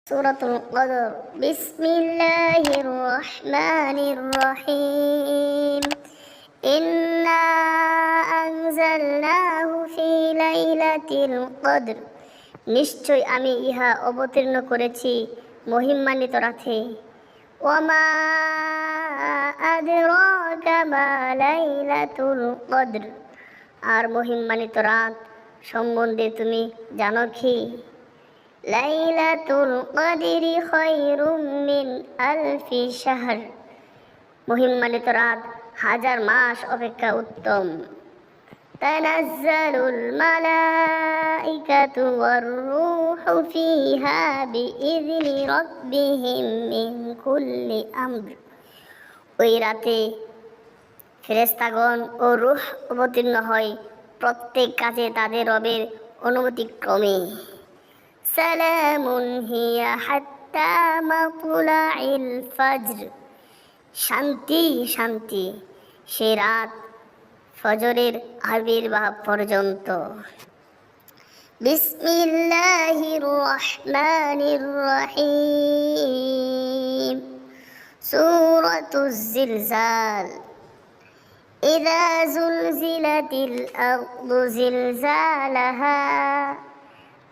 সূরাতুল কদর। বিসমিল্লাহির রহমানির রহিম। ইন্না আনজালনাহু ফি লাইলাতিল কদর। নিশ্চয় আমি ইহা অবতীর্ণ করেছি মহিমান্বিত রাতে। ওয়ামা আদরাকা মা লাইলাতুল কদর। আর মহিমান্বিত রাত সম্বন্ধে তুমি জানো কি? লাইলাতুল কদরি খায়রুম মিন আলফি শাহর। মহিমান্বিত রাত হাজার মাস অপেক্ষা উত্তম। তানাজ্জালুল মালাইকাতু ওয়ার রূহু ফিহা বিইذনি রাব্বিহিম মিন কুল্লি আমর। ওই রাতে ফেরেশতাগণ ও রূহ অবতীর্ণ হয় প্রত্যেক কাজে তাদের রবের অনুমতিক্রমে। সালামুন হিয়া হাত্তা মাতলাইল ফজর। শান্তি শান্তি সে রাত ফজরের আবির্ভাব পর্যন্ত। বিসমিল্লাহির রহমানির রহিম। সূরাতুজ জিলজাল। ইযা যুলজিলাতিল আরদু জিলজালাহা।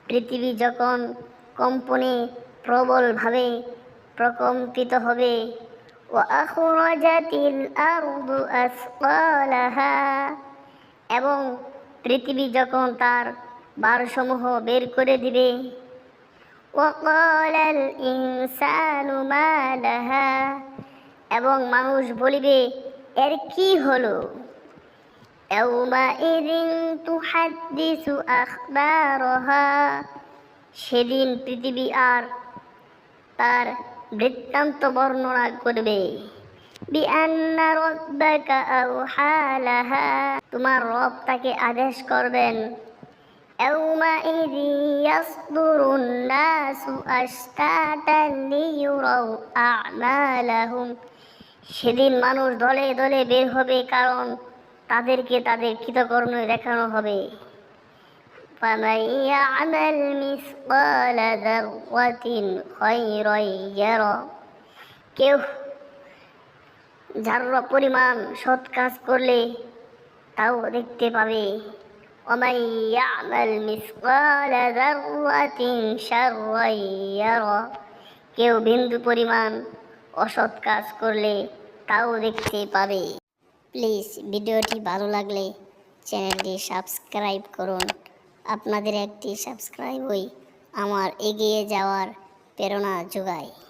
পৃথিবী যখন কম্পনে প্রবলভাবে প্রকম্পিত হবে। ওয়া আখরাজাতিল আরদু আসকালাহা। এবং পৃথিবী যখন তার ভারসমূহ বের করে দিবে। ওয়া ক্বালাল ইনসানু মা লাহা। এবং মানুষ বলিবে, এর কি হলো? ইয়াউমাইযিন তুহাদ্দিসু আখবারাহা। সেদিন পৃথিবী আর তার বৃত্তান্ত বর্ণনা করবে। বিআন্না রাব্বাকা আওহা লাহা। তোমার রব তাকে আদেশ করবেন। ইয়াউমাইযিন ইয়াসদুরুন নাসু আশতাতান লিইউরাউ আমালাহুম। সেদিন মানুষ দলে দলে বের হবে, কারণ তাদেরকে তাদের কৃতকর্ম দেখানো হবে। ফামান ইয়া'মাল মিসকালা যাররাতিন খায়রান ইয়ারা। কেউ যাররা পরিমাণ সৎ কাজ করলে তাও দেখতে পাবে। ওয়ামান ইয়া'মাল মিসকালা যাররাতিন শাররান ইয়ারা। কেউ বিন্দু পরিমাণ অসৎ কাজ করলে তাও দেখতে পাবে। প্লিজ ভিডিওটি ভালো লাগলে চ্যানেলটি সাবস্ক্রাইব করুন। আপনাদের একটি সাবস্ক্রাইবই আমার এগিয়ে যাওয়ার প্রেরণা যোগায়।